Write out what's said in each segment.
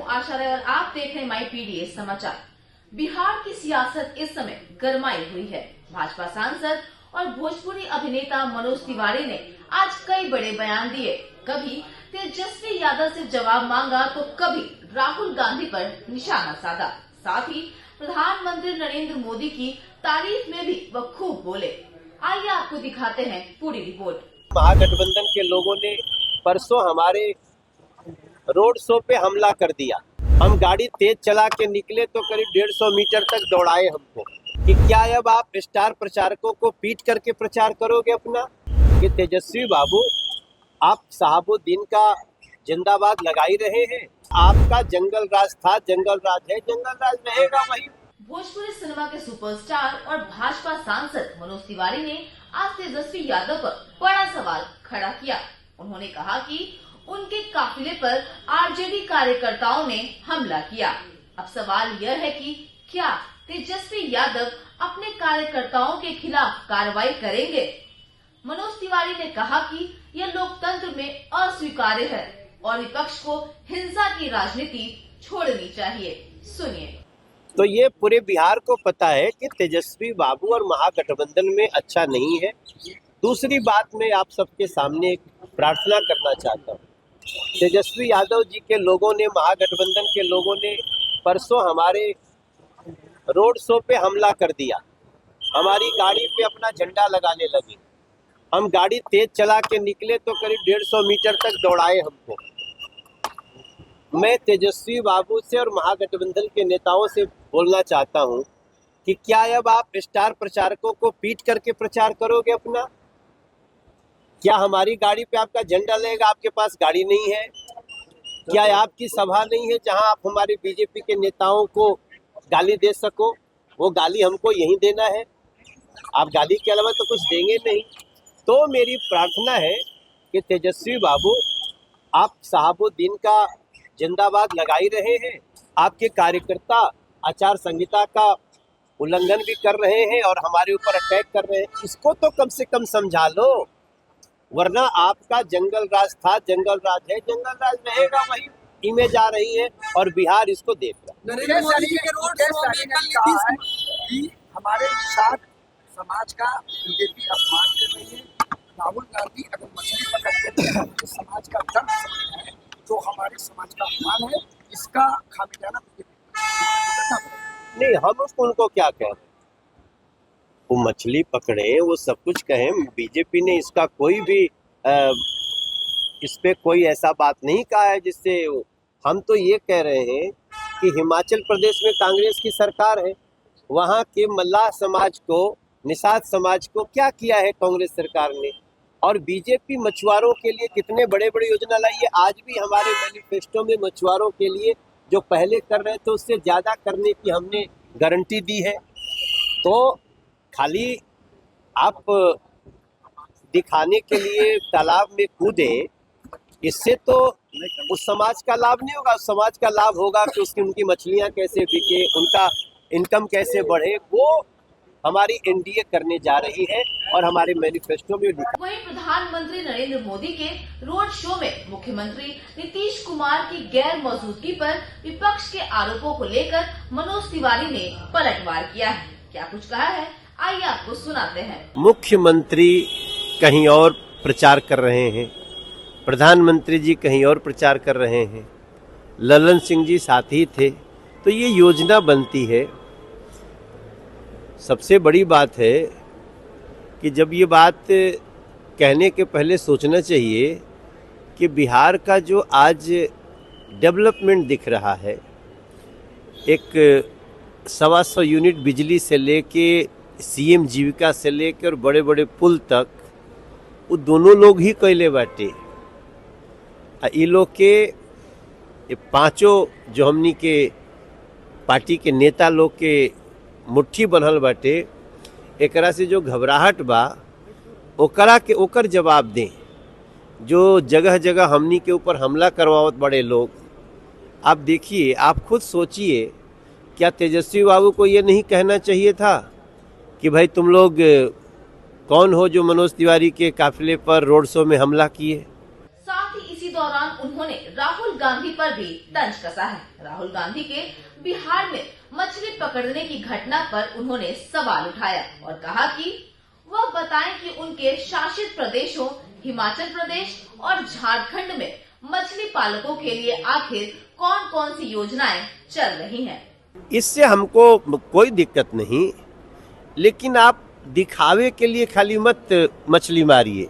आशा राय और आप देख रहे हैं माई पीडीएस समाचार। बिहार की सियासत इस समय गरमाई हुई है। भाजपा सांसद और भोजपुरी अभिनेता मनोज तिवारी ने आज कई बड़े बयान दिए। कभी तेजस्वी यादव से जवाब मांगा तो कभी राहुल गांधी पर निशाना साधा। साथ ही प्रधानमंत्री नरेंद्र मोदी की तारीफ में भी वह खूब बोले। आइए आपको दिखाते हैं पूरी रिपोर्ट। महागठबंधन के लोगों ने परसों हमारे रोड शो पे हमला कर दिया। हम गाड़ी तेज चला के निकले तो करीब 150 मीटर तक दौड़ाए हमको कि क्या अब आप स्टार प्रचारकों को पीट करके प्रचार करोगे अपना? कि तेजस्वी बाबू आप साहबुद्दीन का जिंदाबाद लगा ही रहे हैं। आपका जंगल राज था, जंगल राज है, जंगल राज रहेगा वही। भोजपुरी सिनेमा के सुपरस्टार और भाजपा सांसद मनोज तिवारी ने आज तेजस्वी यादव पर बड़ा सवाल खड़ा किया। उन्होंने कहा कि उनके काफिले पर आरजेडी कार्यकर्ताओं ने हमला किया। अब सवाल यह है कि क्या तेजस्वी यादव अपने कार्यकर्ताओं के खिलाफ कार्रवाई करेंगे? मनोज तिवारी ने कहा कि यह लोकतंत्र में अस्वीकार्य है और विपक्ष को हिंसा की राजनीति छोड़नी चाहिए। सुनिए। तो ये पूरे बिहार को पता है कि तेजस्वी बाबू और महागठबंधन में अच्छा नहीं है। दूसरी बात मैं आप सबके सामने एक प्रार्थना करना चाहता हूँ। तेजस्वी यादव जी के लोगों ने, महागठबंधन के लोगों ने परसों हमारे रोड शो पे हमला कर दिया। हमारी गाड़ी पे अपना झंडा लगाने लगे। हम गाड़ी तेज चला के निकले तो करीब 150 मीटर तक दौड़ाए हमको। मैं तेजस्वी बाबू से और महागठबंधन के नेताओं से बोलना चाहता हूं कि क्या अब आप स्टार प्रचारकों को पीट करके प्रचार करोगे अपना? क्या हमारी गाड़ी पे आपका झंडा लगेगा? आपके पास गाड़ी नहीं है? क्या आपकी सभा नहीं है जहां आप हमारे बीजेपी के नेताओं को गाली दे सको? वो गाली हमको यहीं देना है। आप गाली के अलावा तो कुछ देंगे नहीं। तो मेरी प्रार्थना है कि तेजस्वी बाबू आप साहबुद्दीन का जिंदाबाद लगा ही रहे हैं। आपके कार्यकर्ता आचार संहिता का उल्लंघन भी कर रहे हैं और हमारे ऊपर अटैक कर रहे हैं। इसको तो कम से कम समझा लो, वरना आपका जंगल राज था, जंगल राज है, जंगल राज रहेगा वही इमेज आ रही है और बिहार इसको देख रहा है। नरेंद्र मोदी जी के रोड शो में कल कहा कि हमारे साथ समाज का बीजेपी अपमान कर रही है। राहुल गांधी अगर मछली पकड़ते हैं तो समाज का दर्द समझना है, जो हमारे समाज का अपमान है, इसका खामियाजा नहीं। हम उनको क्या कहें? वो मछली पकड़े, वो सब कुछ कहें। बीजेपी ने इसका कोई भी इस पे कोई ऐसा बात नहीं कहा है जिससे हम तो ये कह रहे हैं कि हिमाचल प्रदेश में कांग्रेस की सरकार है। वहाँ के मल्लाह समाज को, निषाद समाज को क्या किया है कांग्रेस सरकार ने? और बीजेपी मछुआरों के लिए कितने बड़े बड़े योजना लाई है। आज भी हमारे मैनिफेस्टो में मछुआरों के लिए जो पहले कर रहे थे उससे ज़्यादा करने की हमने गारंटी दी है। तो खाली आप दिखाने के लिए तालाब में कूदे, इससे तो उस समाज का लाभ नहीं होगा। उस समाज का लाभ होगा कि उनकी मछलियाँ कैसे बिके, उनका इनकम कैसे बढ़े। वो हमारी एनडीए करने जा रही है और हमारे मैनिफेस्टो में लिखा। वहीं प्रधानमंत्री नरेंद्र मोदी के रोड शो में मुख्यमंत्री नीतीश कुमार की गैर मौजूदगी पर विपक्ष के आरोपों को लेकर मनोज तिवारी ने पलटवार किया है। क्या कुछ कहा है, आइए आपको सुनाते हैं। मुख्यमंत्री कहीं और प्रचार कर रहे हैं, प्रधानमंत्री जी कहीं और प्रचार कर रहे हैं, ललन सिंह जी साथ ही थे। तो ये योजना बनती है। सबसे बड़ी बात है कि जब ये बात कहने के पहले सोचना चाहिए कि बिहार का जो आज डेवलपमेंट दिख रहा है, एक 125 यूनिट बिजली से लेके सीएम जीविका से लेकर और बड़े बड़े पुल तक, वो दोनों लोग ही कैले बाटे। ये लोग के ये पांचों जो हमनी के पार्टी के नेता लोग के मुट्ठी बनल बाटे, एकरा से जो घबराहट बा ओकरा के ओकर जवाब दें। जो जगह जगह हमनी के ऊपर हमला करवावत बड़े लोग, आप देखिए, आप खुद सोचिए, क्या तेजस्वी बाबू को ये नहीं कहना चाहिए था कि भाई तुम लोग कौन हो जो मनोज तिवारी के काफिले पर रोड शो में हमला किए? साथ ही इसी दौरान उन्होंने राहुल गांधी पर भी तंज कसा है। राहुल गांधी के बिहार में मछली पकड़ने की घटना पर उन्होंने सवाल उठाया और कहा कि वह बताएं कि उनके शासित प्रदेशों हिमाचल प्रदेश और झारखंड में मछली पालकों के लिए आखिर कौन कौन सी योजनाएं चल रही हैं। इससे हमको कोई दिक्कत नहीं, लेकिन आप दिखावे के लिए खाली मत मछली मारिए।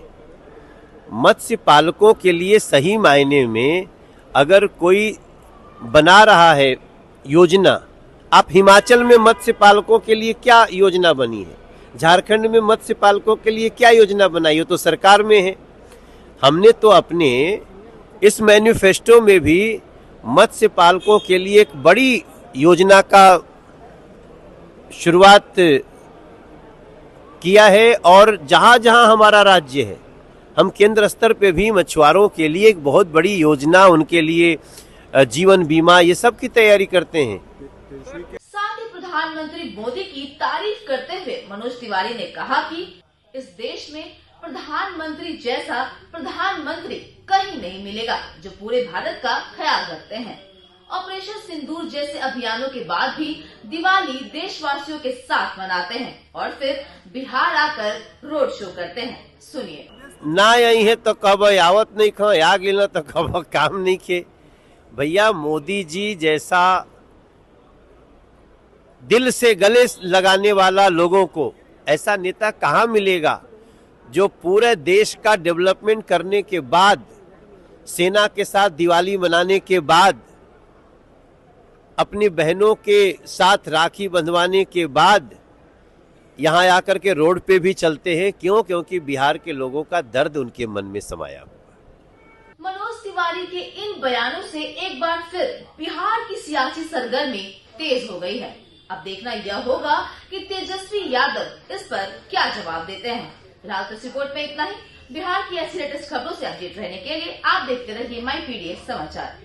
मत्स्य पालकों के लिए सही मायने में अगर कोई बना रहा है योजना, आप हिमाचल में मत्स्य पालकों के लिए क्या योजना बनी है, झारखंड में मत्स्य पालकों के लिए क्या योजना बनाई हो, तो सरकार में है। हमने तो अपने इस मैनिफेस्टो में भी मत्स्य पालकों के लिए एक बड़ी योजना का शुरुआत किया है, और जहां जहां हमारा राज्य है हम केंद्र स्तर पे भी मछुआरों के लिए एक बहुत बड़ी योजना, उनके लिए जीवन बीमा, ये सब की तैयारी करते हैं। साथ ही प्रधानमंत्री मोदी की तारीफ करते हुए मनोज तिवारी ने कहा कि इस देश में प्रधानमंत्री जैसा प्रधानमंत्री कहीं नहीं मिलेगा जो पूरे भारत का ख्याल रखते हैं। ऑपरेशन सिंदूर जैसे अभियानों के बाद भी दिवाली देशवासियों के साथ मनाते हैं और फिर बिहार आकर रोड शो करते हैं। सुनिए। ना आई है तो कब आवत नहीं खो, आ गिल तो कब काम नहीं खे। भैया मोदी जी जैसा दिल से गले लगाने वाला लोगों को ऐसा नेता कहाँ मिलेगा जो पूरे देश का डेवलपमेंट करने के बाद, सेना के साथ दिवाली मनाने के बाद, अपनी बहनों के साथ राखी बंधवाने के बाद यहाँ आकर के रोड पे भी चलते हैं। क्यों? क्योंकि बिहार के लोगों का दर्द उनके मन में समाया हुआ। मनोज तिवारी के इन बयानों से एक बार फिर बिहार की सियासी सरगर्मी तेज हो गई है। अब देखना यह होगा कि तेजस्वी यादव इस पर क्या जवाब देते हैं। फिलहाल इस रिपोर्ट में इतना ही। बिहार की ऐसी लेटेस्ट खबरों से अपडेट रहने के लिए आप देखते रहिए माई पीडीएस समाचार।